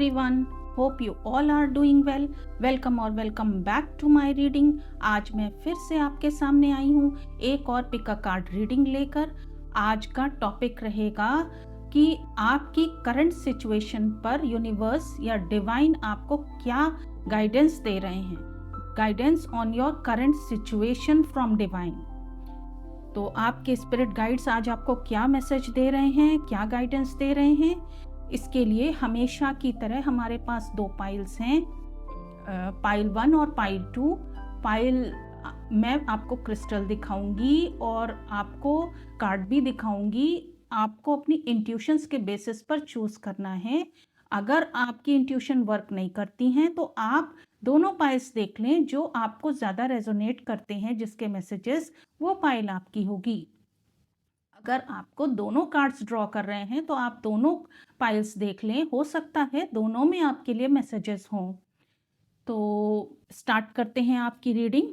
everyone. Hope you all are doing well. Welcome और welcome back to my reading. आज मैं फिर से आपके सामने आई हूँ एक और पिक अ कार्ड रीडिंग लेकर। आज का टॉपिक रहेगा कि आपकी करंट सिचुएशन पर यूनिवर्स या डिवाइन आपको क्या गाइडेंस दे रहे हैं। Guidance on your current situation from divine. तो आपके स्पिरिट गाइड्स आज आपको क्या मैसेज दे रहे हैं, क्या गाइडेंस दे रहे हैं, इसके लिए हमेशा की तरह हमारे पास दो पाइल्स हैं, पाइल 1 और पाइल 2। पाइल मैं आपको क्रिस्टल दिखाऊंगी और आपको कार्ड भी दिखाऊंगी। आपको अपनी इंट्यूशंस के बेसिस पर चूज करना है। अगर आपकी इंट्यूशन वर्क नहीं करती हैं तो आप दोनों पाइल्स देख लें, जो आपको ज़्यादा रेजोनेट करते हैं, जिसके मैसेजेस, वो पाइल आपकी होगी। अगर आपको दोनों कार्ड्स ड्रॉ कर रहे हैं तो आप दोनों पाइल्स देख लें, हो सकता है दोनों में आपके लिए मैसेजेस हों। तो स्टार्ट करते हैं आपकी रीडिंग।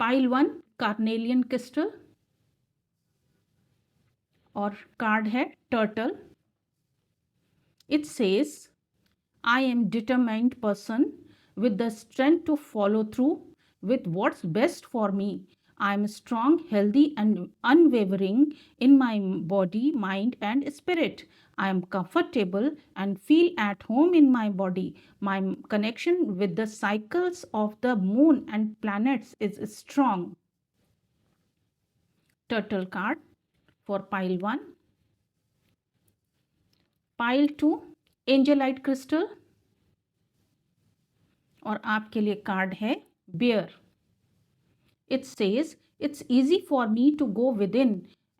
पाइल 1 कार्नेलियन क्रिस्टल और कार्ड है turtle. It says, I am determined person with the strength to follow through with what's best for me. I am strong, healthy and unwavering in my body, mind and spirit. I am comfortable and feel at home in my body. My connection with the cycles of the moon and planets is strong. Turtle card for pile 1. Pile 2, Angelite crystal और आपके लिए card है bear. It says, it's easy for me to go within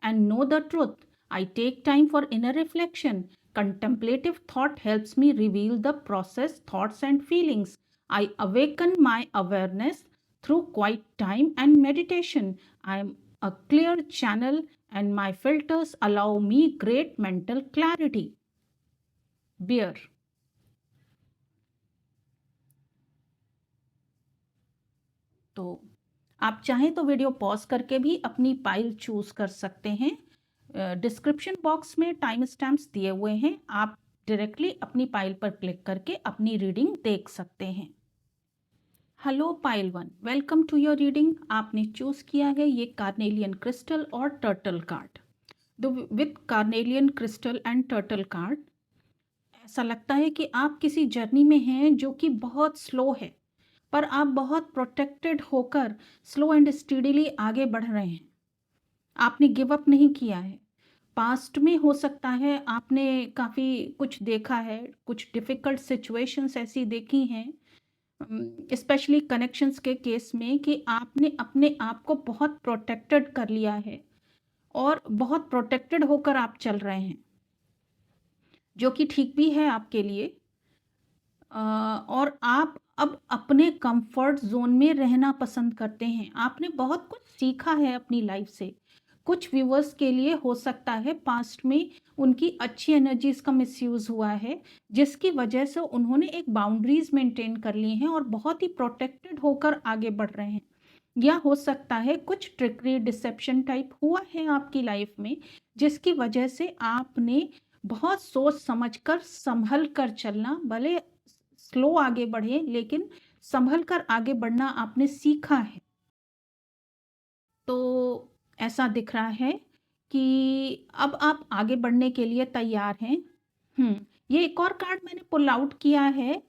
and know the truth. I take time for inner reflection. Contemplative thought helps me reveal the process, thoughts and feelings. I awaken my awareness through quiet time and meditation. I am a clear channel and my filters allow me great mental clarity. Bear. तो आप चाहें तो video pause करके भी अपनी pile choose कर सकते हैं। डिस्क्रिप्शन बॉक्स में टाइम स्टैम्प्स दिए हुए हैं, आप डायरेक्टली अपनी पाइल पर क्लिक करके अपनी रीडिंग देख सकते हैं। Hello pile 1, welcome to your reading. आपने चूज किया है ये कार्नेलियन क्रिस्टल और turtle card. With carnelian crystal and turtle card ऐसा लगता है कि आप किसी जर्नी में हैं जो कि बहुत स्लो है, पर आप बहुत प्रोटेक्टेड होकर स्लो एंड स्टडीली आगे बढ़ रहे हैं। आपने गिव अप नहीं किया है। पास्ट में हो सकता है आपने काफ़ी कुछ देखा है, कुछ डिफ़िकल्ट सिचुएशंस ऐसी देखी हैं, स्पेशली कनेक्शंस के केस में, कि आपने अपने आप को बहुत प्रोटेक्टेड कर लिया है और बहुत प्रोटेक्टेड होकर आप चल रहे हैं, जो कि ठीक भी है आपके लिए। और आप अब अपने कंफर्ट जोन में रहना पसंद करते हैं। आपने बहुत कुछ सीखा है अपनी लाइफ से। कुछ व्यूअर्स के लिए हो सकता है पास्ट में उनकी अच्छी एनर्जीज का मिसयूज हुआ है, जिसकी वजह से उन्होंने एक बाउंड्रीज मेंटेन कर ली हैं और बहुत ही प्रोटेक्टेड होकर आगे बढ़ रहे हैं। या हो सकता है कुछ ट्रिकरी, डिसेप्शन टाइप हुआ है आपकी लाइफ में, जिसकी वजह से आपने बहुत सोच समझकर संभल कर चलना, भले स्लो आगे बढ़े लेकिन संभल कर आगे बढ़ना आपने सीखा है। तो ऐसा दिख रहा है कि अब आप आगे बढ़ने के लिए तैयार हैं। ये एक और कार्ड मैंने पुल आउट किया है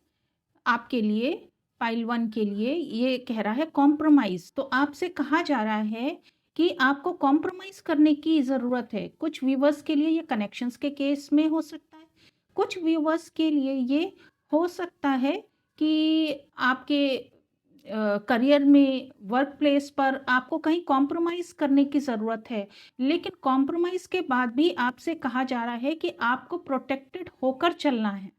आपके लिए, पाइल 1 के लिए। ये कह रहा है कॉम्प्रोमाइज। तो आपसे कहा जा रहा है कि आपको कॉम्प्रोमाइज करने की ज़रूरत है। कुछ व्यूवर्स के लिए ये कनेक्शंस के केस में हो सकता है, कुछ व्यूवर्स के लिए ये हो सकता है कि आपके करियर में, वर्क प्लेस पर आपको कहीं कॉम्प्रोमाइज़ करने की ज़रूरत है। लेकिन कॉम्प्रोमाइज़ के बाद भी आपसे कहा जा रहा है कि आपको प्रोटेक्टेड होकर चलना है,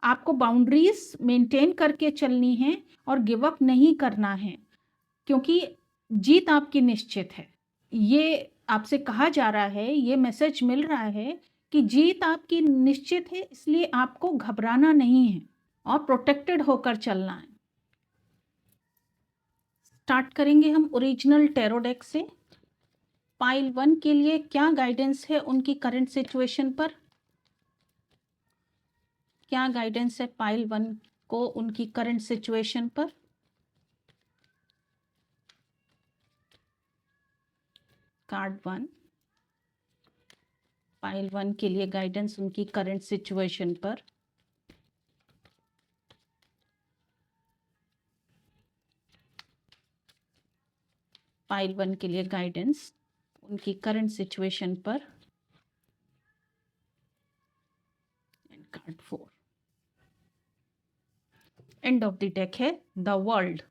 आपको बाउंड्रीज मेंटेन करके चलनी है और गिव अप नहीं करना है, क्योंकि जीत आपकी निश्चित है। ये आपसे कहा जा रहा है, ये मैसेज मिल रहा है कि जीत आपकी निश्चित है, इसलिए आपको घबराना नहीं है और प्रोटेक्टेड होकर चलना है। स्टार्ट करेंगे हम ओरिजिनल टैरो डेक से। पाइल 1 के लिए क्या गाइडेंस है उनकी करंट सिचुएशन पर। क्या गाइडेंस है पाइल 1 को उनकी करंट सिचुएशन पर? कार्ड 1 पाइल 1 के लिए गाइडेंस उनकी करंट सिचुएशन पर। पाइल 1 के लिए गाइडेंस उनकी करंट सिचुएशन पर। And card 4 and of the deck है द वर्ल्ड।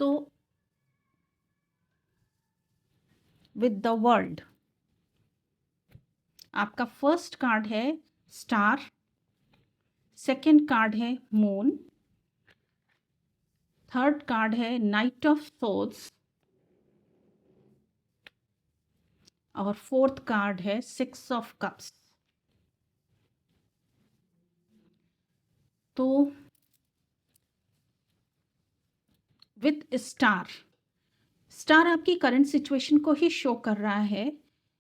तो विद द वर्ल्ड आपका फर्स्ट कार्ड है स्टार, सेकंड कार्ड है मून, थर्ड कार्ड है नाइट ऑफ सोर्ड्स और फोर्थ कार्ड है 6 ऑफ कप्स। तो विथ स्टार, स्टार आपकी करंट सिचुएशन को ही शो कर रहा है।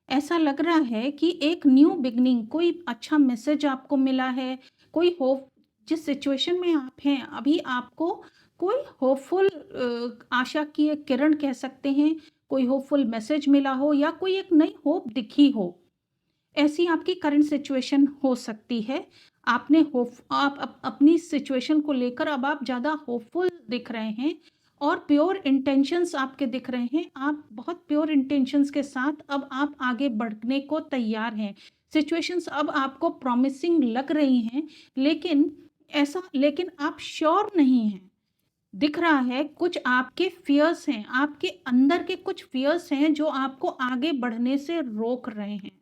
ऐसा लग रहा है कि एक न्यू बिगनिंग, कोई अच्छा मैसेज आपको मिला है, कोई होप, जिस सिचुएशन में आप हैं अभी आपको कोई होपफुल आशा की एक किरण कह सकते हैं, कोई होपफुल मैसेज मिला हो या कोई एक नई होप दिखी हो। ऐसी आपकी करंट सिचुएशन हो सकती है। आपने होप, आप अपनी सिचुएशन को लेकर अब आप ज़्यादा होपफुल दिख रहे हैं और प्योर इंटेंशंस आपके दिख रहे हैं। आप बहुत प्योर इंटेंशंस के साथ अब आप आगे बढ़ने को तैयार हैं। सिचुएशंस अब आपको प्रॉमिसिंग लग रही हैं, लेकिन आप श्योर नहीं हैं। दिख रहा है कुछ आपके फियर्स हैं, आपके अंदर के कुछ फियर्स हैं जो आपको आगे बढ़ने से रोक रहे हैं।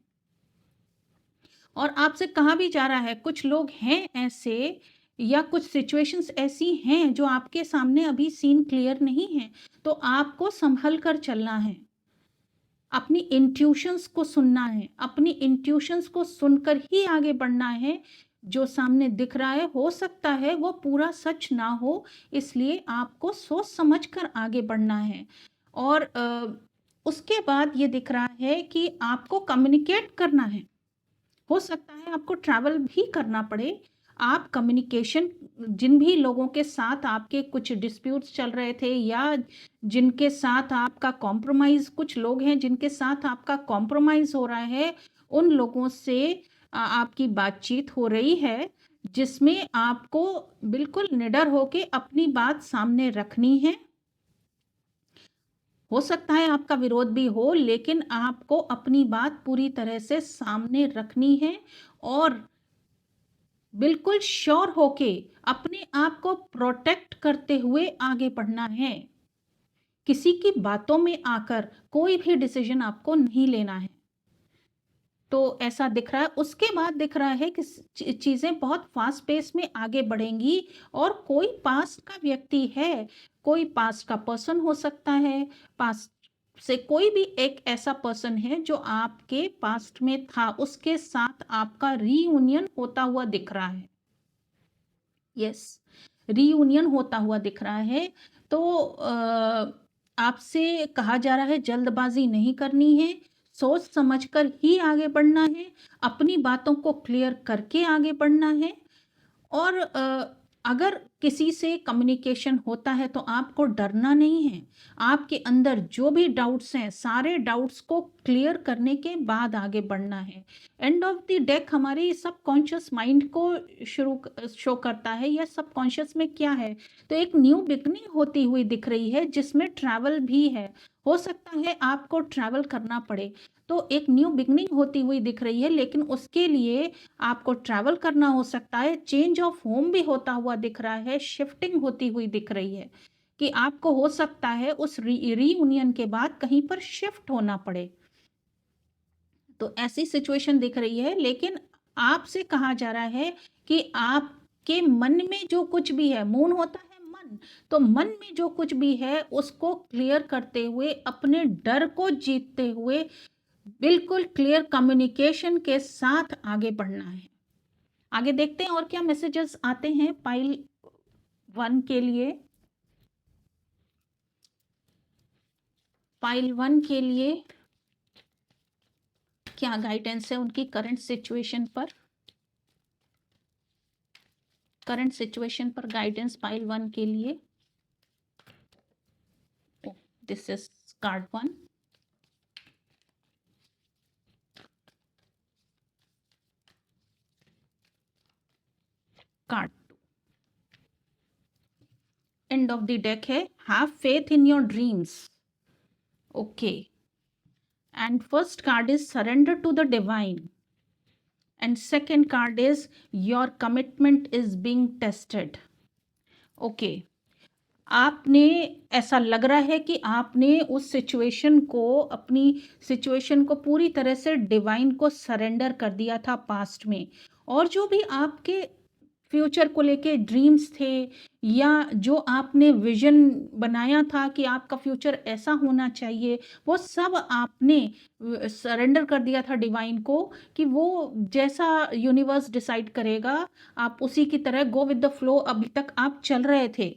और आपसे कहा भी जा रहा है कुछ लोग हैं ऐसे या कुछ सिचुएशंस ऐसी हैं जो आपके सामने अभी सीन क्लियर नहीं है, तो आपको संभल कर चलना है, अपनी इंट्यूशंस को सुनना है, अपनी इंट्यूशंस को सुनकर ही आगे बढ़ना है। जो सामने दिख रहा है हो सकता है वो पूरा सच ना हो, इसलिए आपको सोच समझ कर आगे बढ़ना है। और उसके बाद ये दिख रहा है कि आपको कम्युनिकेट करना है। हो सकता है आपको ट्रैवल भी करना पड़े। आप कम्युनिकेशन, जिन भी लोगों के साथ आपके कुछ डिस्प्यूट्स चल रहे थे या जिनके साथ आपका कॉम्प्रोमाइज़, कुछ लोग हैं जिनके साथ आपका कॉम्प्रोमाइज़ हो रहा है, उन लोगों से आपकी बातचीत हो रही है जिसमें आपको बिल्कुल निडर होके अपनी बात सामने रखनी है। हो सकता है आपका विरोध भी हो, लेकिन आपको अपनी बात पूरी तरह से सामने रखनी है और बिल्कुल श्योर होके अपने आप को प्रोटेक्ट करते हुए आगे बढ़ना है। किसी की बातों में आकर कोई भी डिसीजन आपको नहीं लेना है। तो ऐसा दिख रहा है। उसके बाद दिख रहा है कि चीज़ें बहुत फास्ट पेस में आगे बढ़ेंगी और कोई पास्ट का व्यक्ति है, कोई पास्ट का पर्सन हो सकता है, पास्ट से कोई भी एक ऐसा पर्सन है जो आपके पास्ट में था, उसके साथ आपका रीयूनियन होता हुआ दिख रहा है। यस, रीयूनियन होता हुआ दिख रहा है। तो आपसे कहा जा रहा है जल्दबाजी नहीं करनी है, सोच समझकर ही आगे बढ़ना है, अपनी बातों को क्लियर करके आगे बढ़ना है। और अगर किसी से कम्युनिकेशन होता है तो आपको डरना नहीं है। आपके अंदर जो भी डाउट्स हैं, सारे डाउट्स को क्लियर करने के बाद आगे बढ़ना है। एंड ऑफ द डेक हमारे सबकॉन्शियस माइंड को शो करता है, या सबकॉन्शियस में क्या है, तो एक न्यू बिगनिंग होती हुई दिख रही है जिसमें ट्रैवल भी है। हो सकता है आपको ट्रैवल करना पड़े, तो एक न्यू बिगनिंग होती हुई दिख रही है, लेकिन उसके लिए आपको ट्रैवल करना हो सकता है। चेंज ऑफ होम भी होता हुआ दिख रहा है, शिफ्टिंग होती हुई दिख रही है कि आपको हो सकता है उस रीयूनियन के बाद कहीं पर शिफ्ट होना पड़े। तो ऐसी सिचुएशन दिख रही है, लेकिन आपसे कहा जा रहा है कि आपके मन में जो कुछ भी है, मून होता है मन, तो मन में जो कुछ भी है उसको क्लियर करते हुए, अपने डर को जीतते हुए बिल्कुल क्लियर कम्युनिकेशन के साथ आगे बढ़ना है। आगे देखते हैं और क्या मैसेजेस आते हैं पाइल 1 के लिए। पाइल 1 के लिए क्या गाइडेंस है उनकी करंट सिचुएशन पर? करंट सिचुएशन पर गाइडेंस पाइल 1 के लिए। This is card 1। Card 2, end of the deck है have faith in your dreams. Okay, and first card is surrender to the divine, and second card is your commitment is being tested. Okay, आपने, ऐसा लग रहा है कि आपने उस situation को, अपनी सिचुएशन को पूरी तरह से डिवाइन को सरेंडर कर दिया था पास्ट में, और जो भी आपके फ्यूचर को लेके ड्रीम्स थे या जो आपने विजन बनाया था कि आपका फ्यूचर ऐसा होना चाहिए, वो सब आपने सरेंडर कर दिया था डिवाइन को कि वो जैसा यूनिवर्स डिसाइड करेगा आप उसी की तरह गो विद द फ्लो अभी तक आप चल रहे थे।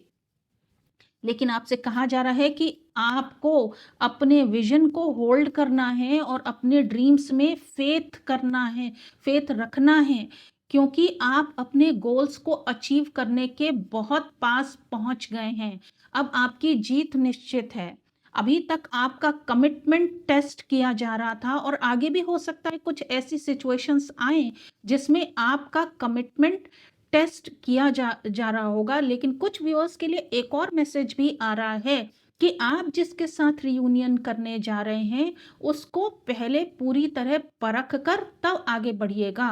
लेकिन आपसे कहा जा रहा है कि आपको अपने विजन को होल्ड करना है और अपने ड्रीम्स में फेथ करना है, फेथ रखना है, क्योंकि आप अपने गोल्स को अचीव करने के बहुत पास पहुंच गए हैं। अब आपकी जीत निश्चित है। अभी तक आपका कमिटमेंट टेस्ट किया जा रहा था और आगे भी हो सकता है कुछ ऐसी सिचुएशंस आए जिसमें आपका कमिटमेंट टेस्ट किया जा रहा होगा। लेकिन कुछ व्यूअर्स के लिए एक और मैसेज भी आ रहा है कि आप जिसके साथ रियूनियन करने जा रहे हैं उसको पहले पूरी तरह परख कर तब आगे बढ़िएगा,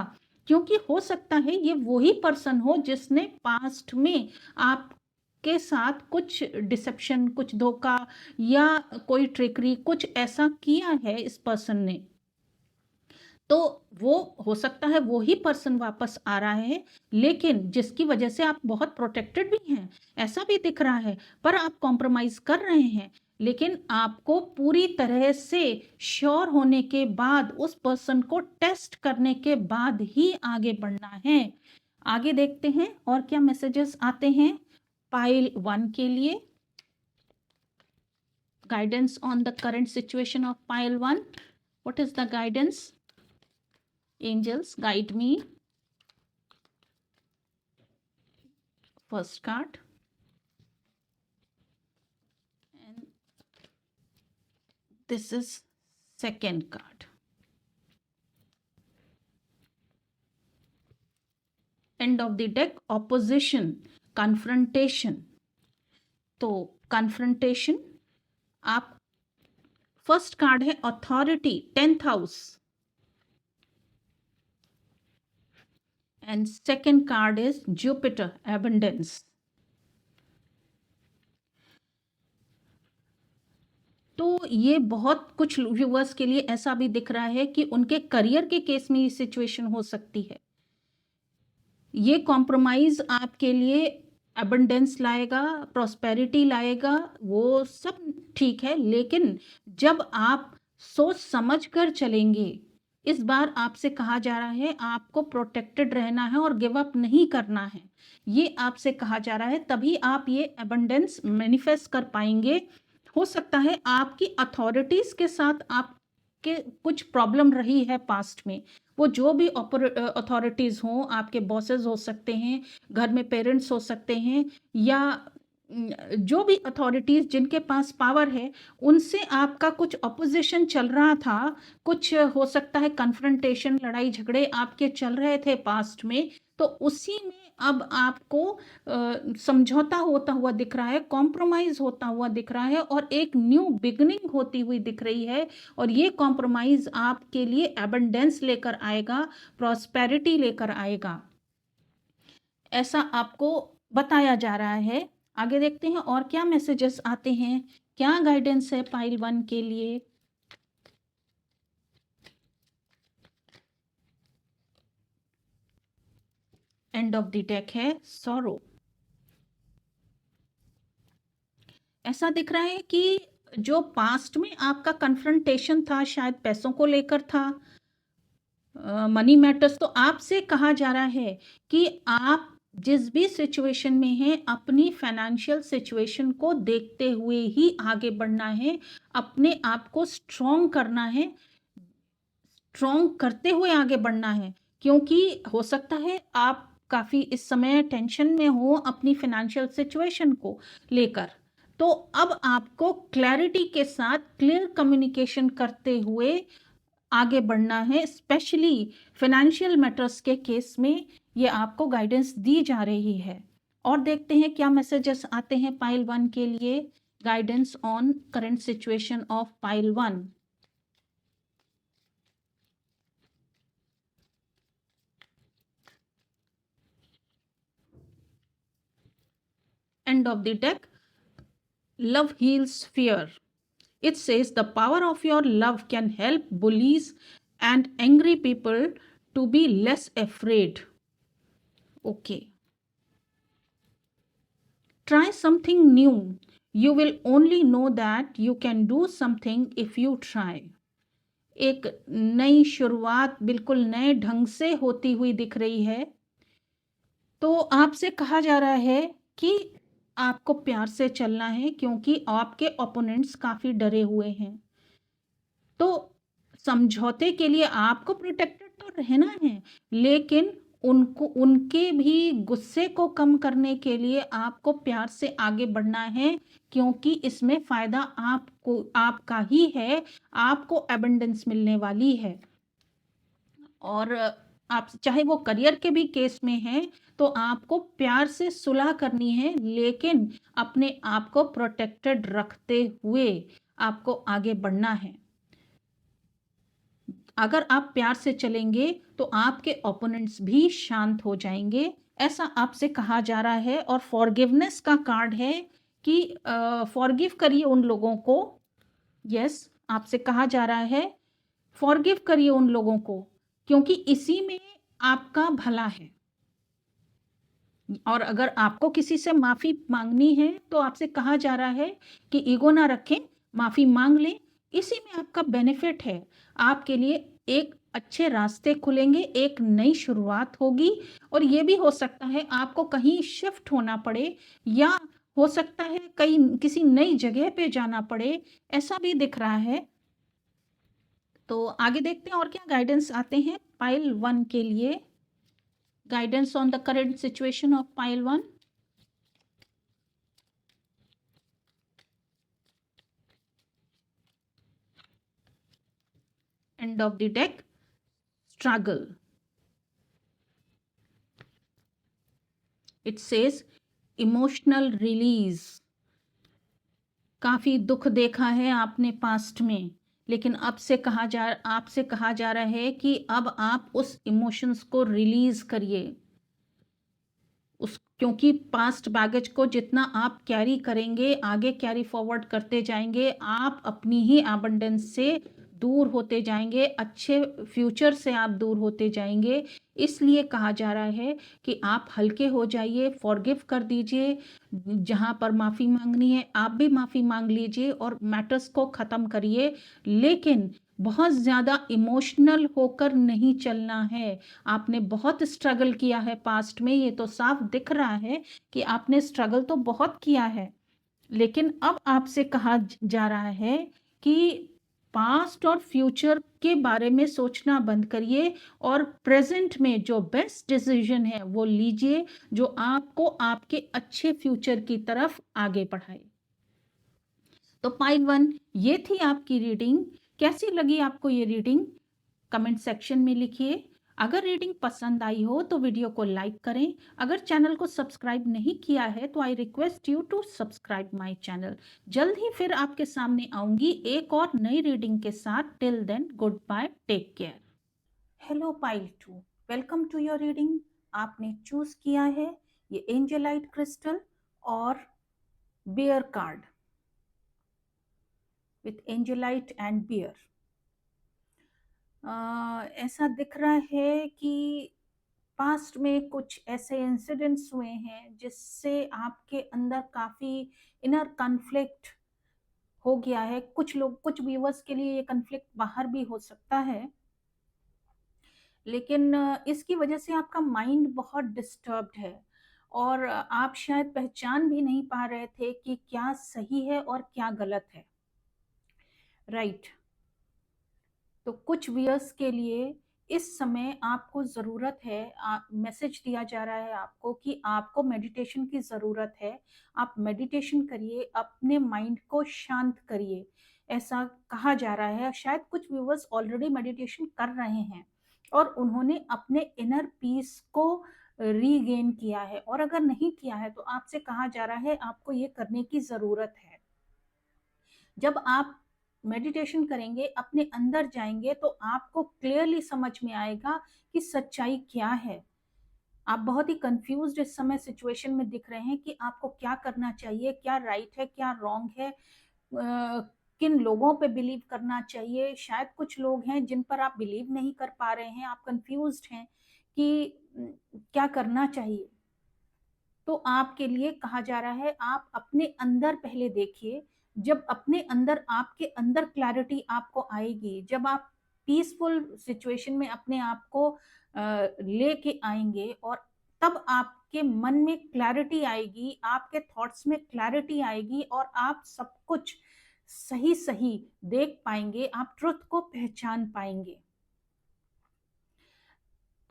क्योंकि हो सकता है ये वही पर्सन हो जिसने पास्ट में आपके साथ कुछ डिसेप्शन, कुछ धोखा या कोई ट्रिकरी, कुछ ऐसा किया है इस पर्सन ने। तो वो हो सकता है वो ही पर्सन वापस आ रहा है, लेकिन जिसकी वजह से आप बहुत प्रोटेक्टेड भी हैं, ऐसा भी दिख रहा है, पर आप कॉम्प्रोमाइज कर रहे हैं। लेकिन आपको पूरी तरह से श्योर होने के बाद, उस पर्सन को टेस्ट करने के बाद ही आगे बढ़ना है। आगे देखते हैं और क्या मैसेजेस आते हैं पाइल 1 के लिए। Guidance on the current situation of pile 1। What is the guidance? Angels, guide me. First card. And this is second card. End of the deck, opposition, confrontation. तो confrontation, आप फर्स्ट कार्ड है authority, 10th house, and second card is Jupiter, abundance. तो ये बहुत कुछ viewers के लिए ऐसा भी दिख रहा है कि उनके करियर के केस में ये सिचुएशन हो सकती है। ये कॉम्प्रोमाइज आपके लिए अबंडेंस लाएगा, प्रॉस्पेरिटी लाएगा, वो सब ठीक है, लेकिन जब आप सोच समझ कर चलेंगे, इस बार आपसे कहा जा रहा है आपको प्रोटेक्टेड रहना है और गिव अप नहीं करना है, ये आपसे कहा जा रहा है, तभी आप ये अबंडेंस मैनिफेस्ट कर पाएंगे। हो सकता है आपकी अथॉरिटीज के साथ आपके कुछ प्रॉब्लम रही है पास्ट में, वो जो भी अथॉरिटीज हों, आपके बॉसेस हो सकते हैं, घर में पेरेंट्स हो सकते हैं, या जो भी अथॉरिटीज जिनके पास पावर है, उनसे आपका कुछ अपोजिशन चल रहा था, कुछ हो सकता है कन्फ्रंटेशन, लड़ाई झगड़े आपके चल रहे थे पास्ट में, तो उसी में अब आपको समझौता होता हुआ दिख रहा है, कॉम्प्रोमाइज होता हुआ दिख रहा है, और एक न्यू बिगनिंग होती हुई दिख रही है। और ये कॉम्प्रोमाइज आपके लिए एबंडेंस लेकर आएगा, प्रॉस्पेरिटी लेकर आएगा, ऐसा आपको बताया जा रहा है। आगे देखते हैं और क्या मैसेजेस आते हैं, क्या गाइडेंस है पाइल 1 के लिए। एंड ऑफ द डेक है सॉरो। ऐसा दिख रहा है कि जो पास्ट में आपका कन्फ्रंटेशन था, शायद पैसों को लेकर था, मनी मैटर्स, तो आपसे कहा जा रहा है कि आप जिस भी सिचुएशन में हैं, अपनी फाइनेंशियल सिचुएशन को देखते हुए ही आगे बढ़ना है, अपने आप को स्ट्रॉन्ग करना है, स्ट्रॉन्ग करते हुए आगे बढ़ना है, क्योंकि हो सकता है आप काफ़ी इस समय टेंशन में हो अपनी फाइनेंशियल सिचुएशन को लेकर। तो अब आपको क्लैरिटी के साथ क्लियर कम्युनिकेशन करते हुए आगे बढ़ना है, स्पेशली फाइनेंशियल मैटर्स के केस में ये आपको गाइडेंस दी जा रही है। और देखते हैं क्या मैसेजेस आते हैं पाइल 1 के लिए। Guidance on current situation of pile 1। End of the deck, love heals fear. It says the power of your love can help bullies and angry people to be less afraid. Okay. Try something new. You will only know that you can do something if you try. एक नई शुरुआत बिल्कुल नए ढंग से होती हुई दिख रही है। तो आपसे कहा जा रहा है कि आपको प्यार से चलना है, क्योंकि आपके ओपोनेंट्स काफ़ी डरे हुए हैं। तो समझौते के लिए आपको प्रोटेक्टेड तो रहना है, लेकिन उनके भी गुस्से को कम करने के लिए आपको प्यार से आगे बढ़ना है, क्योंकि इसमें फ़ायदा आपका ही है, आपको एबंडेंस मिलने वाली है। और आप चाहे वो करियर के भी केस में है, तो आपको प्यार से सुलह करनी है, लेकिन अपने आप को प्रोटेक्टेड रखते हुए आपको आगे बढ़ना है। अगर आप प्यार से चलेंगे तो आपके ओपोनेंट्स भी शांत हो जाएंगे, ऐसा आपसे कहा जा रहा है। और फॉरगिवनेस का कार्ड है कि फॉरगिव करिए उन लोगों को। यस, आपसे कहा जा रहा है फॉरगिव करिए उन लोगों को, क्योंकि इसी में आपका भला है। और अगर आपको किसी से माफ़ी मांगनी है तो आपसे कहा जा रहा है कि ईगो ना रखें, माफ़ी मांग लें, इसी में आपका बेनिफिट है। आपके लिए एक अच्छे रास्ते खुलेंगे, एक नई शुरुआत होगी। और ये भी हो सकता है आपको कहीं शिफ्ट होना पड़े, या हो सकता है कहीं किसी नई जगह पे जाना पड़े, ऐसा भी दिख रहा है। तो आगे देखते हैं और क्या गाइडेंस आते हैं पाइल 1 के लिए। Guidance on the current situation of pile 1। End of the deck, struggle. It says emotional release. काफ़ी दुख देखा है आपने पास्ट में, लेकिन आपसे कहा जा रहा है कि अब आप उस इमोशंस को रिलीज करिए। क्योंकि पास्ट बैगेज को जितना आप कैरी करेंगे, आगे कैरी फॉरवर्ड करते जाएंगे, आप अपनी ही अबंडेंस से दूर होते जाएंगे, अच्छे फ्यूचर से आप दूर होते जाएंगे। इसलिए कहा जा रहा है कि आप हल्के हो जाइए, फॉरगिव कर दीजिए, जहाँ पर माफ़ी मांगनी है आप भी माफ़ी मांग लीजिए और मैटर्स को ख़त्म करिए। लेकिन बहुत ज़्यादा इमोशनल होकर नहीं चलना है। आपने बहुत स्ट्रगल किया है पास्ट में, ये तो साफ दिख रहा है कि आपने स्ट्रगल तो बहुत किया है, लेकिन अब आपसे कहा जा रहा है कि पास्ट और फ्यूचर के बारे में सोचना बंद करिए और प्रेजेंट में जो बेस्ट डिसीजन है वो लीजिए, जो आपको आपके अच्छे फ्यूचर की तरफ आगे बढ़ाए। तो पाइल 1 ये थी आपकी रीडिंग। कैसी लगी आपको ये रीडिंग, कमेंट सेक्शन में लिखिए। अगर रीडिंग पसंद आई हो तो वीडियो को लाइक करें। अगर चैनल को सब्सक्राइब नहीं किया है तो I request you to subscribe my channel. जल्द ही फिर आपके सामने आऊंगी एक और नई रीडिंग के साथ। Till then, goodbye, take care. Hello pile 2, welcome to your reading. आपने चूज किया है ये एंजेलाइट क्रिस्टल और bear card with angelite and bear. ऐसा दिख रहा है कि पास्ट में कुछ ऐसे इंसिडेंट्स हुए हैं जिससे आपके अंदर काफ़ी इनर कॉन्फ्लिक्ट हो गया है। कुछ व्यूअर्स के लिए ये कॉन्फ्लिक्ट बाहर भी हो सकता है, लेकिन इसकी वजह से आपका माइंड बहुत डिस्टर्ब्ड है और आप शायद पहचान भी नहीं पा रहे थे कि क्या सही है और क्या गलत है। राइट। तो कुछ व्यूअर्स के लिए इस समय आपको ज़रूरत है, मैसेज दिया जा रहा है आपको कि आपको मेडिटेशन की ज़रूरत है। आप मेडिटेशन करिए, अपने माइंड को शांत करिए, ऐसा कहा जा रहा है। शायद कुछ व्यूअर्स ऑलरेडी मेडिटेशन कर रहे हैं और उन्होंने अपने इनर पीस को रीगेन किया है, और अगर नहीं किया है तो आपसे कहा जा रहा है आपको ये करने की ज़रूरत है। जब आप मेडिटेशन करेंगे, अपने अंदर जाएंगे, तो आपको क्लियरली समझ में आएगा कि सच्चाई क्या है। आप बहुत ही कंफ्यूज्ड इस समय सिचुएशन में दिख रहे हैं कि आपको क्या करना चाहिए, क्या राइट है, क्या रॉन्ग है, किन लोगों पे बिलीव करना चाहिए। शायद कुछ लोग हैं जिन पर आप बिलीव नहीं कर पा रहे हैं, आप कंफ्यूज्ड हैं कि क्या करना चाहिए। तो आपके लिए कहा जा रहा है आप अपने अंदर पहले देखिए। जब अपने अंदर, आपके अंदर क्लैरिटी आपको आएगी, जब आप पीसफुल सिचुएशन में अपने आप को लेके आएंगे, और तब आपके मन में क्लैरिटी आएगी, आपके थॉट्स में क्लैरिटी आएगी, और आप सब कुछ सही सही देख पाएंगे, आप ट्रुथ को पहचान पाएंगे।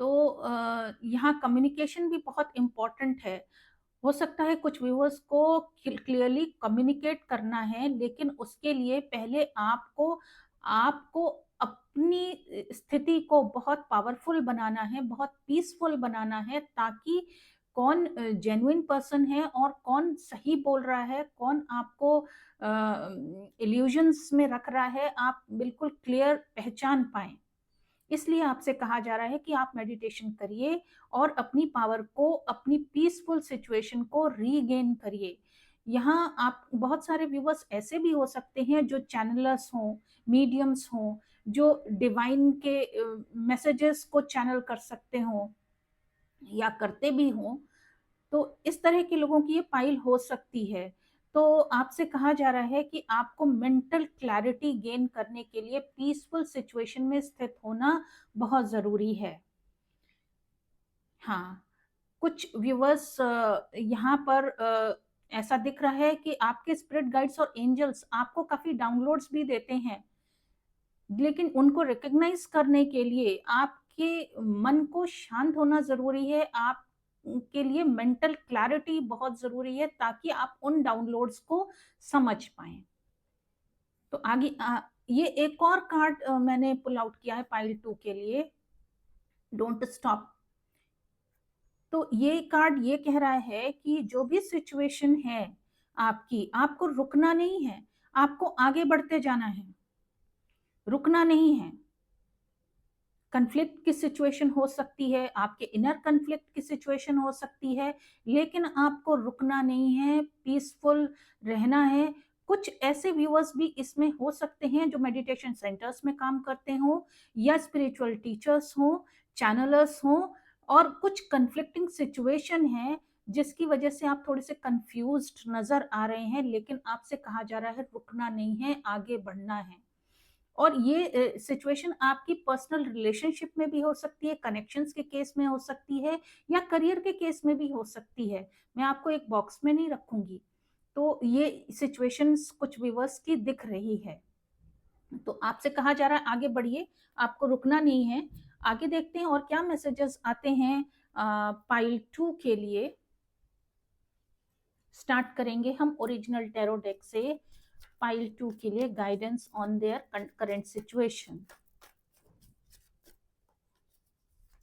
तो यहाँ कम्युनिकेशन भी बहुत इम्पोर्टेंट है। हो सकता है कुछ व्यूअर्स को क्लियरली कम्युनिकेट करना है, लेकिन उसके लिए पहले आपको आपको अपनी स्थिति को बहुत पावरफुल बनाना है, बहुत पीसफुल बनाना है, ताकि कौन जेन्युइन पर्सन है और कौन सही बोल रहा है, कौन आपको इल्यूजन्स में रख रहा है, आप बिल्कुल क्लियर पहचान पाएं। इसलिए आपसे कहा जा रहा है कि आप मेडिटेशन करिए और अपनी पावर को, अपनी पीसफुल सिचुएशन को रीगेन करिए। यहाँ आप, बहुत सारे व्यूवर्स ऐसे भी हो सकते हैं जो चैनलर्स हों, मीडियम्स हों, जो डिवाइन के मैसेजेस को चैनल कर सकते हों या करते भी हों। तो इस तरह के लोगों की ये पाइल हो सकती है। तो आपसे कहा जा रहा है कि आपको मेंटल क्लैरिटी गेन करने के लिए पीसफुल सिचुएशन में स्थित होना बहुत जरूरी है। हाँ, कुछ व्यूवर्स यहाँ पर ऐसा दिख रहा है कि आपके स्पिरिट गाइड्स और एंजल्स आपको काफी डाउनलोड्स भी देते हैं, लेकिन उनको रिकॉग्नाइज करने के लिए आपके मन को शांत होना जरूरी है। आप के लिए मेंटल क्लैरिटी बहुत जरूरी है, ताकि आप उन डाउनलोड्स को समझ पाएं। तो आगे ये एक और कार्ड मैंने पुल आउट किया है पाइल 2 के लिए, डोंट स्टॉप। तो ये कार्ड ये कह रहा है कि जो भी सिचुएशन है आपकी, आपको रुकना नहीं है, आपको आगे बढ़ते जाना है, रुकना नहीं है। कन्फ्लिक्ट की सिचुएशन हो सकती है, आपके इनर कन्फ्लिक्ट की सिचुएशन हो सकती है, लेकिन आपको रुकना नहीं है, पीसफुल रहना है। कुछ ऐसे व्यूअर्स भी इसमें हो सकते हैं जो मेडिटेशन सेंटर्स में काम करते हो, या स्पिरिचुअल टीचर्स हो, चैनलर्स हो, और कुछ कन्फ्लिक्टिंग सिचुएशन है जिसकी वजह से आप थोड़े से कंफ्यूज्ड नजर आ रहे हैं, लेकिन आपसे कहा जा रहा है रुकना नहीं है, आगे बढ़ना है। और ये सिचुएशन आपकी पर्सनल रिलेशनशिप में भी हो सकती है, कनेक्शंस के केस में हो सकती है, या करियर के केस में भी हो सकती है। मैं आपको एक बॉक्स में नहीं रखूंगी। तो ये सिचुएशंस कुछ व्यूअर्स की दिख रही है। तो आपसे कहा जा रहा है आगे बढ़िए, आपको रुकना नहीं है। आगे देखते हैं और क्या मैसेजेस आते हैं पाइल 2 के लिए। स्टार्ट करेंगे हम ओरिजिनल टैरो डेक से पाइल 2 के लिए guidance on their current situation.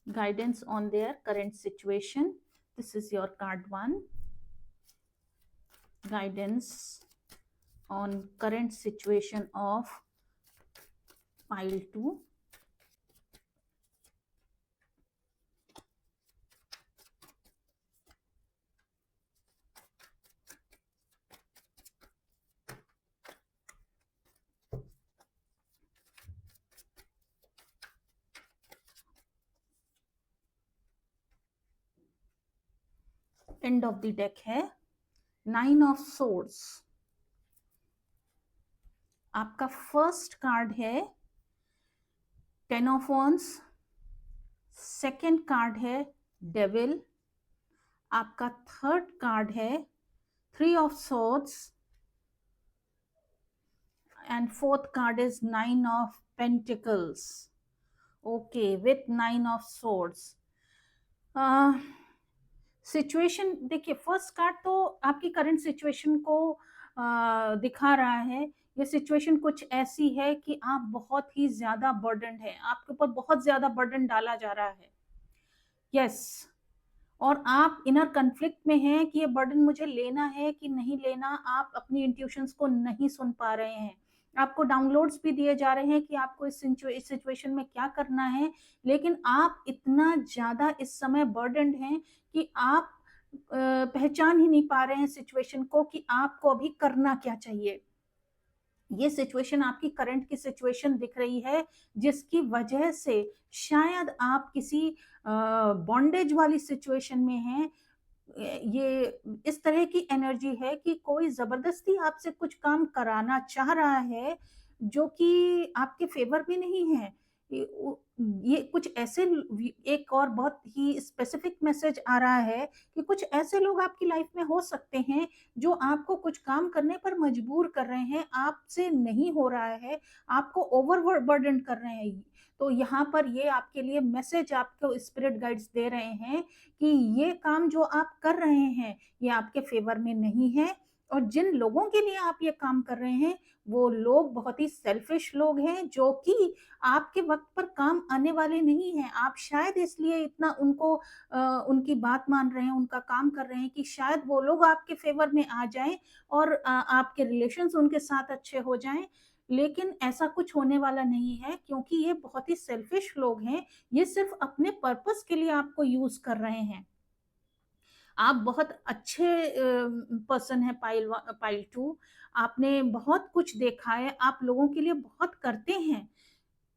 Guidance on their current situation. This is your card 1. Guidance on current situation of pile 2. End of the deck है 9 ऑफ सोर्ड्स। आपका first card है 10 of wands, second card है devil, आपका third card है 3 of swords, and fourth card is 9 of Pentacles. Okay, with 9 of Swords. Situation देखिए, first card तो आपकी current situation को दिखा रहा है। ये सिचुएशन कुछ ऐसी है कि आप बहुत ही ज्यादा बर्डन है, आपके ऊपर बहुत ज्यादा बर्डन डाला जा रहा है। यस, और आप इनर कन्फ्लिक्ट में हैं कि ये बर्डन मुझे लेना है कि नहीं लेना। आप अपनी इंट्यूशंस को नहीं सुन पा रहे हैं। आपको डाउनलोड्स भी दिए जा रहे हैं कि आपको इस सिचुएशन में क्या करना है, लेकिन आप इतना ज्यादा इस समय बर्डन्ड हैं कि आप पहचान ही नहीं पा रहे हैं सिचुएशन को कि आपको अभी करना क्या चाहिए। ये सिचुएशन आपकी करंट की सिचुएशन दिख रही है, जिसकी वजह से शायद आप किसी बॉन्डेज वाली सिचुएशन में हैं। ये इस तरह की एनर्जी है कि कोई जबरदस्ती आपसे कुछ काम कराना चाह रहा है, जो कि आपके फेवर में नहीं है। ये कुछ ऐसे एक और बहुत ही स्पेसिफिक मैसेज आ रहा है कि कुछ ऐसे लोग आपकी लाइफ में हो सकते हैं जो आपको कुछ काम करने पर मजबूर कर रहे हैं, आपसे नहीं हो रहा है, आपको ओवरबर्डन कर रहे हैं। तो यहाँ पर ये आपके लिए मैसेज आपको स्पिरिट गाइड्स दे रहे हैं कि ये काम जो आप कर रहे हैं ये आपके फेवर में नहीं है, और जिन लोगों के लिए आप ये काम कर रहे हैं वो लोग बहुत ही सेल्फिश लोग हैं, जो कि आपके वक्त पर काम आने वाले नहीं हैं। आप शायद इसलिए इतना उनकी बात मान रहे हैं, उनका काम कर रहे हैं कि शायद वो लोग आपके फेवर में आ जाएं और आपके रिलेशंस उनके साथ अच्छे हो जाएं, लेकिन ऐसा कुछ होने वाला नहीं है, क्योंकि ये बहुत ही सेल्फिश लोग हैं। ये सिर्फ अपने पर्पस के लिए आपको यूज कर रहे हैं। आप बहुत अच्छे पर्सन है पाइल 2। आपने बहुत कुछ देखा है, आप लोगों के लिए बहुत करते हैं,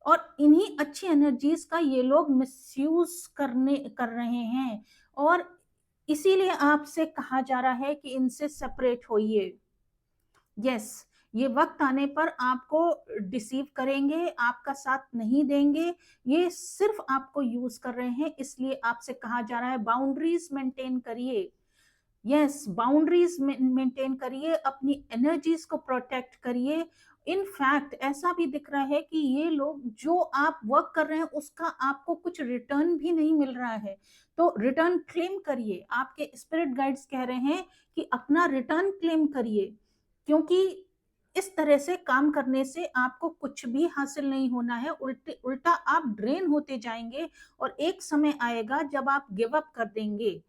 और इन्हीं अच्छी एनर्जीज का ये लोग मिसयूज कर रहे हैं, और इसीलिए आपसे कहा जा रहा है कि इनसे सेपरेट होइए। यस, ये वक्त आने पर आपको डिसीव करेंगे, आपका साथ नहीं देंगे, ये सिर्फ आपको यूज कर रहे हैं। इसलिए आपसे कहा जा रहा है बाउंड्रीज मेंटेन करिए। यस, बाउंड्रीज मेंटेन करिए, अपनी एनर्जीज को प्रोटेक्ट करिए। इन फैक्ट ऐसा भी दिख रहा है कि ये लोग जो आप वर्क कर रहे हैं उसका आपको कुछ रिटर्न भी नहीं मिल रहा है, तो रिटर्न क्लेम करिए। आपके स्पिरिट गाइड्स कह रहे हैं कि अपना रिटर्न क्लेम करिए, क्योंकि इस तरह से काम करने से आपको कुछ भी हासिल नहीं होना है, उल्टा आप ड्रेन होते जाएंगे, और एक समय आएगा जब आप गिव अप कर देंगे।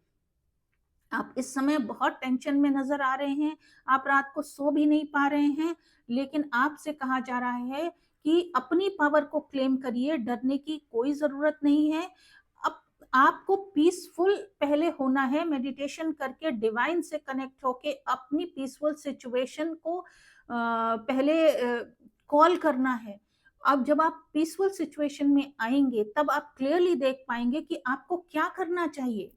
आप इस समय बहुत टेंशन में नजर आ रहे हैं, आप रात को सो भी नहीं पा रहे हैं, लेकिन आपसे कहा जा रहा है कि अपनी पावर को क्लेम करिए, डरने की कोई जरूरत नहीं है। अब आपको पीसफुल पहले होना है, मेडिटेशन करके डिवाइन से कनेक्ट होके अपनी पीसफुल सिचुएशन को पहले कॉल करना है। अब जब आप पीसफुल सिचुएशन में आएंगे तब आप क्लियरली देख पाएंगे कि आपको क्या करना चाहिए,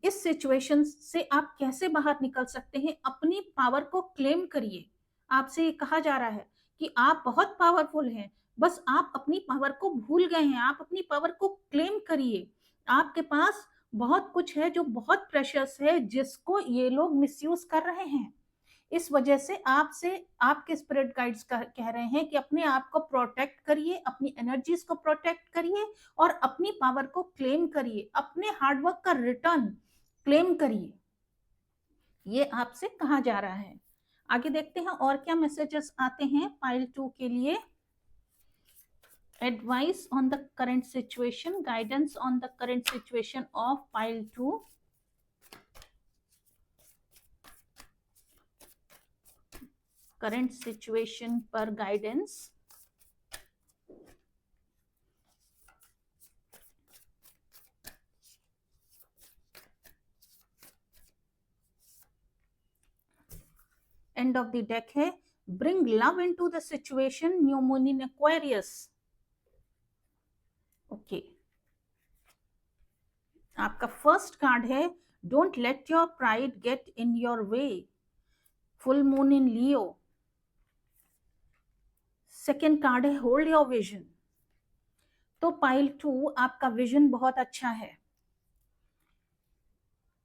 इस सिचुएशन से आप कैसे बाहर निकल सकते हैं। अपनी पावर को क्लेम करिए। आपसे ये कहा जा रहा है कि आप बहुत पावरफुल हैं, बस आप अपनी पावर को भूल गए हैं। आप अपनी पावर को क्लेम करिए। आपके पास बहुत कुछ है जो बहुत प्रेशियस है, जिसको ये लोग मिसयूज कर रहे हैं। इस वजह से आपसे आपके स्पिरिट गाइड्स कह रहे हैं कि अपने आप को प्रोटेक्ट करिए, अपनी एनर्जीज को प्रोटेक्ट करिए, और अपनी पावर को क्लेम करिए, अपने हार्डवर्क का रिटर्न क्लेम करिए। ये आपसे कहा जा रहा है। आगे देखते हैं और क्या मैसेजेस आते हैं पाइल 2 के लिए। Advice on the current situation, guidance on the current situation of pile 2। Current situation पर guidance. End of the deck है bring love into the situation, new moon in Aquarius. Okay, आपका first card है don't let your pride get in your way, full moon in Leo. Second card है hold your vision. तो pile 2 आपका vision बहुत अच्छा है।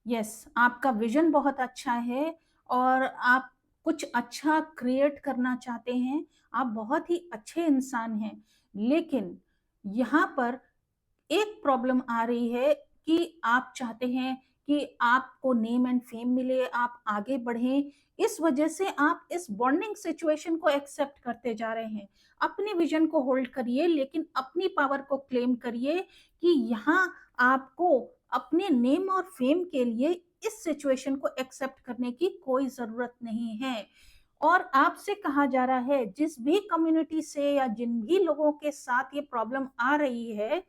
Yes, आपका vision बहुत अच्छा है, और आप कुछ अच्छा क्रिएट करना चाहते हैं, आप बहुत ही अच्छे इंसान हैं, लेकिन यहाँ पर एक प्रॉब्लम आ रही है कि आप चाहते हैं कि आपको नेम एंड फेम मिले, आप आगे बढ़ें, इस वजह से आप इस बॉन्डिंग सिचुएशन को एक्सेप्ट करते जा रहे हैं। अपने विजन को होल्ड करिए, लेकिन अपनी पावर को क्लेम करिए कि यहाँ आपको अपने नेम और फेम के लिए इस सिचुएशन को एक्सेप्ट करने की कोई जरूरत नहीं है। और आपसे कहा जा रहा है, जिस भी कम्युनिटी से या जिन भी लोगों के साथ ये प्रॉब्लम आ रही है,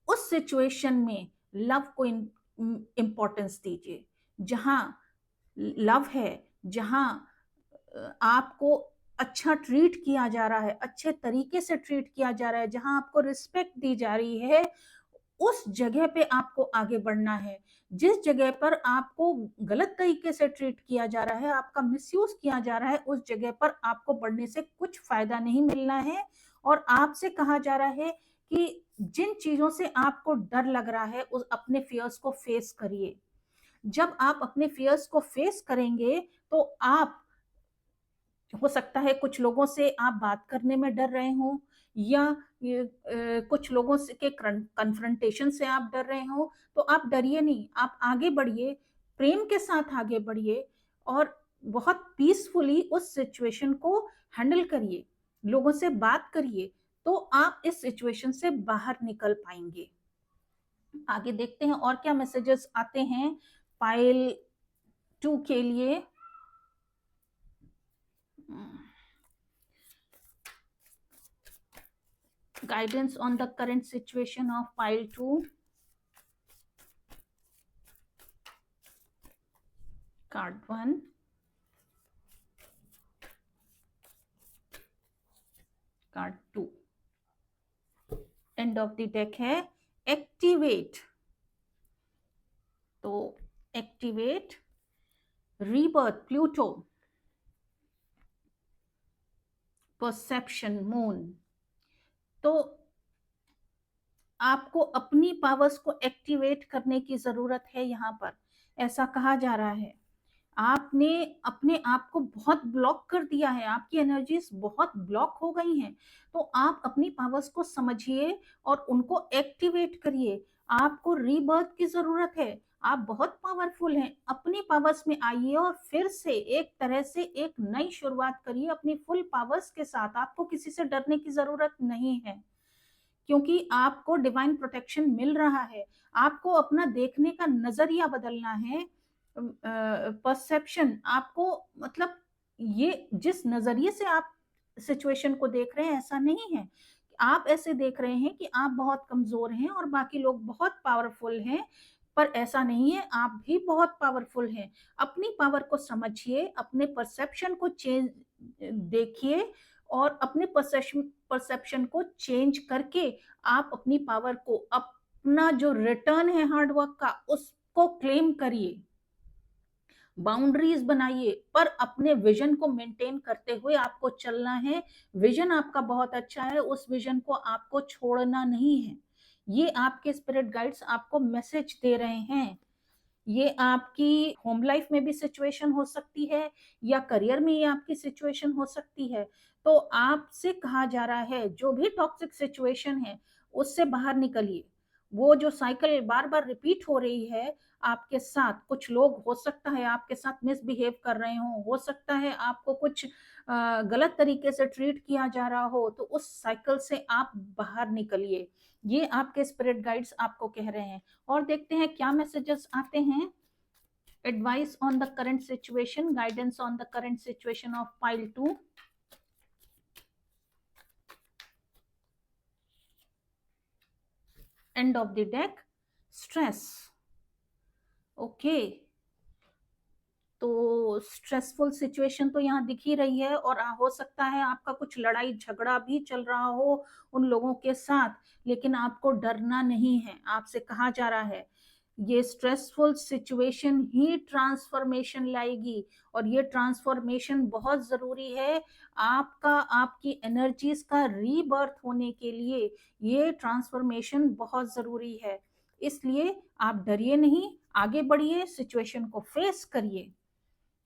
उस सिचुएशन में लव को इंपॉर्टेंस दीजिए। जहां लव है, जहां आपको अच्छा ट्रीट किया जा रहा है, अच्छे तरीके से ट्रीट किया जा रहा है, जहां आपको रिस्पेक्ट दी जा रही है, उस जगह पे आपको आगे बढ़ना है। जिस जगह पर आपको गलत तरीके से ट्रीट किया जा रहा है, आपका मिसयूज किया जा रहा है, उस जगह पर आपको बढ़ने से कुछ फायदा नहीं मिलना है। और आपसे कहा जा रहा है कि जिन चीजों से आपको डर लग रहा है, उस अपने फियर्स को फेस करिए। जब आप अपने फियर्स को फेस करेंगे, तो आप, हो सकता है कुछ लोगों से आप बात करने में डर रहे हो, या कुछ लोगों से के कन्फ्रंटेशन से आप डर रहे हो, तो आप डरिए नहीं, आप आगे बढ़िए, प्रेम के साथ आगे बढ़िए, और बहुत पीसफुली उस सिचुएशन को हैंडल करिए, लोगों से बात करिए, तो आप इस सिचुएशन से बाहर निकल पाएंगे। आगे देखते हैं और क्या मैसेजेस आते हैं पाइल 2 के लिए। Guidance on the current situation of pile 2. Card 1. Card 2. End of the deck है एक्टिवेट। तो activate, rebirth Pluto, perception moon. तो आपको अपनी पावर्स को एक्टिवेट करने की जरूरत है। यहाँ पर ऐसा कहा जा रहा है, आपने अपने आप को बहुत ब्लॉक कर दिया है, आपकी एनर्जीज बहुत ब्लॉक हो गई हैं। तो आप अपनी पावर्स को समझिए और उनको एक्टिवेट करिए। आपको रीबर्थ की जरूरत है, आप बहुत पावरफुल हैं, अपनी पावर्स में आइए और फिर से एक तरह से एक नई शुरुआत करिए अपनी फुल पावर्स के साथ। आपको किसी से डरने की जरूरत नहीं है, क्योंकि आपको डिवाइन प्रोटेक्शन मिल रहा है। आपको अपना देखने का नजरिया बदलना है, परसेप्शन आपको, मतलब ये जिस नजरिए से आप सिचुएशन को देख रहे हैं, ऐसा नहीं है। आप ऐसे देख रहे हैं कि आप बहुत कमजोर हैं और बाकी लोग बहुत पावरफुल हैं, पर ऐसा नहीं है, आप भी बहुत पावरफुल हैं। अपनी पावर को समझिए, अपने परसेप्शन को चेंज देखिए, और अपने परसेप्शन को चेंज करके आप अपनी पावर को, अपना जो रिटर्न है हार्डवर्क का, उसको क्लेम करिए। बाउंड्रीज बनाइए, पर अपने विजन को मेंटेन करते हुए आपको चलना है। विजन आपका बहुत अच्छा है, उस विजन को आपको छोड़ना नहीं है। ये आपके स्पिरिट गाइड्स आपको मैसेज दे रहे हैं। ये आपकी होम लाइफ में भी सिचुएशन हो सकती है, या करियर में ये आपकी सिचुएशन हो सकती है। तो आपसे कहा जा रहा है, जो भी टॉक्सिक सिचुएशन है, उससे बाहर निकलिए। वो जो साइकिल बार बार रिपीट हो रही है आपके साथ, कुछ लोग हो सकता है आपके साथ मिसबिहेव कर रहे हो सकता है आपको कुछ गलत तरीके से ट्रीट किया जा रहा हो, तो उस साइकिल से आप बाहर निकलिए। ये आपके स्पिरिट गाइड्स आपको कह रहे हैं। और देखते हैं क्या मैसेजेस आते हैं। Advice on the current situation, guidance on the current situation of pile 2। End of the deck, stress. Okay, तो स्ट्रेसफुल सिचुएशन तो यहाँ दिख ही रही है, और हो सकता है आपका कुछ लड़ाई झगड़ा भी चल रहा हो उन लोगों के साथ, लेकिन आपको डरना नहीं है। आपसे कहा जा रहा है, ये स्ट्रेसफुल सिचुएशन ही ट्रांसफॉर्मेशन लाएगी, और ये ट्रांसफॉर्मेशन बहुत जरूरी है। आपका, आपकी एनर्जीज का रीबर्थ होने के लिए ये ट्रांसफॉर्मेशन बहुत जरूरी है। इसलिए आप डरिए नहीं, आगे बढ़िए, सिचुएशन को फेस करिए।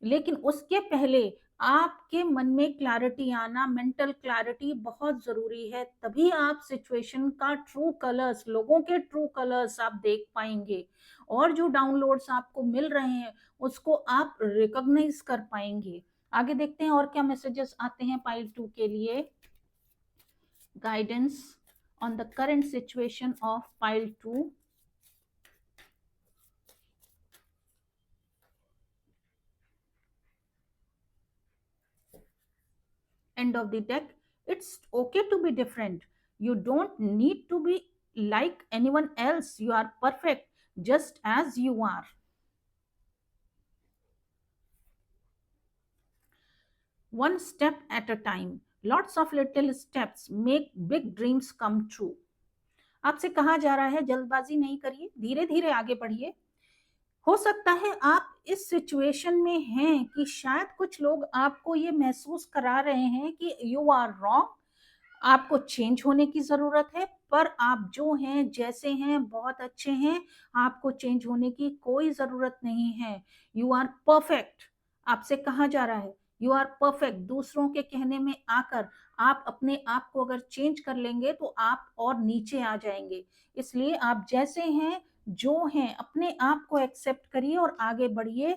लेकिन उसके पहले आपके मन में क्लैरिटी आना, मेंटल क्लैरिटी बहुत जरूरी है, तभी आप सिचुएशन का ट्रू कलर्स, लोगों के ट्रू कलर्स आप देख पाएंगे, और जो डाउनलोड्स आपको मिल रहे हैं उसको आप रिकॉग्नाइज कर पाएंगे। आगे देखते हैं और क्या मैसेजेस आते हैं पाइल 2 के लिए। Guidance on the current situation of pile 2। End of the deck. It's okay to be different. You don't need to be like anyone else. You are perfect just as you are. One step at a time. Lots of little steps make big dreams come true. आपसे कहा जा रहा है जल्दबाजी नहीं करिए, धीरे धीरे आगे बढ़िए। हो सकता है आप इस सिचुएशन में हैं कि शायद कुछ लोग आपको ये महसूस करा रहे हैं कि यू आर रॉन्ग, आपको चेंज होने की जरूरत है, पर आप जो हैं जैसे हैं बहुत अच्छे हैं, आपको चेंज होने की कोई जरूरत नहीं है। यू आर परफेक्ट, आपसे कहा जा रहा है यू आर परफेक्ट। दूसरों के कहने में आकर आप अपने आप को अगर चेंज कर लेंगे तो आप और नीचे आ जाएंगे। इसलिए आप जैसे हैं, जो हैं, अपने आप को एक्सेप्ट करिए और आगे बढ़िए।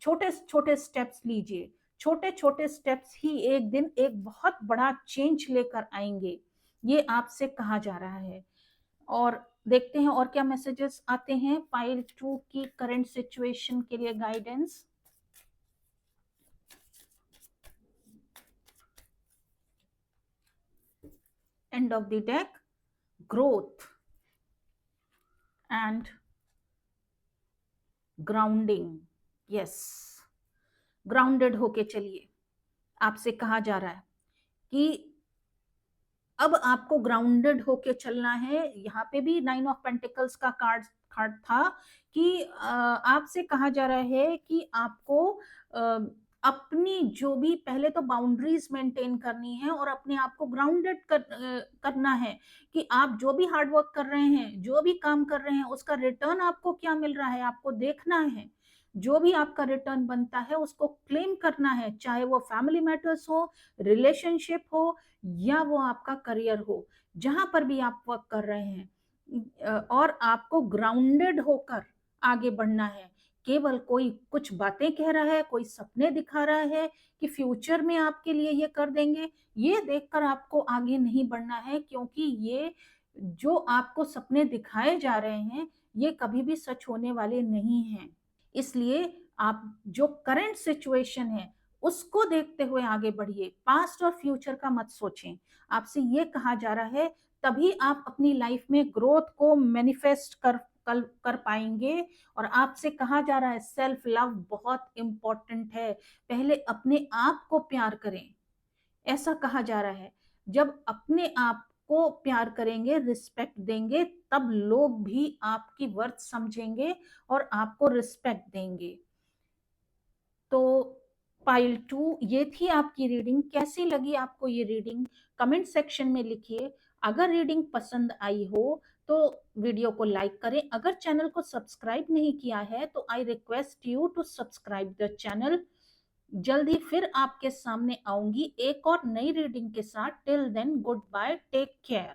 छोटे छोटे स्टेप्स लीजिए, छोटे छोटे स्टेप्स ही एक दिन एक बहुत बड़ा चेंज लेकर आएंगे, ये आपसे कहा जा रहा है। और देखते हैं और क्या मैसेजेस आते हैं पाइल 2 की करंट सिचुएशन के लिए। Guidance. End of the deck, growth and grounding. Yes, grounded होके चलिए। आपसे कहा जा रहा है कि अब आपको ग्राउंडेड होके चलना है। यहाँ पे भी 9 ऑफ पेंटिकल्स का कार्ड था कि आपसे कहा जा रहा है कि आपको अपनी जो भी पहले तो बाउंड्रीज मेंटेन करनी है और अपने आप को ग्राउंडेड करना है कि आप जो भी हार्ड वर्क कर रहे हैं, जो भी काम कर रहे हैं, उसका रिटर्न आपको क्या मिल रहा है आपको देखना है। जो भी आपका रिटर्न बनता है उसको क्लेम करना है, चाहे वो फैमिली मैटर्स हो, रिलेशनशिप हो, या वो आपका करियर हो, जहां पर भी आप वर्क कर रहे हैं। और आपको ग्राउंडेड होकर आगे बढ़ना है। केवल कोई कुछ बातें कह रहा है, कोई सपने दिखा रहा है कि फ्यूचर में आपके लिए ये कर देंगे, ये देखकर आपको आगे नहीं बढ़ना है, क्योंकि ये जो आपको सपने दिखाए जा रहे हैं ये कभी भी सच होने वाले नहीं हैं। इसलिए आप जो करंट सिचुएशन है उसको देखते हुए आगे बढ़िए, पास्ट और फ्यूचर का मत सोचें। आपसे ये कहा जा रहा है, तभी आप अपनी लाइफ में ग्रोथ को मैनिफेस्ट कर पाएंगे। और आपसे कहा जा रहा है सेल्फ लव बहुत इंपॉर्टेंट है, पहले अपने आप को प्यार करें। ऐसा कहा जा रहा है, जब अपने आप को प्यार करेंगे, रिस्पेक्ट देंगे, तब लोग भी आपकी वर्थ समझेंगे और आपको रिस्पेक्ट देंगे। तो पाइल 2 ये थी आपकी रीडिंग। कैसी लगी आपको ये रीडिंग कमेंट सेक्शन में लिखिए। अगर रीडिंग पसंद आई हो तो वीडियो को लाइक करें। अगर चैनल को सब्सक्राइब नहीं किया है तो I request you to subscribe the channel. जल्दी फिर आपके सामने आऊंगी एक और नई रीडिंग के साथ। Till then goodbye, take care.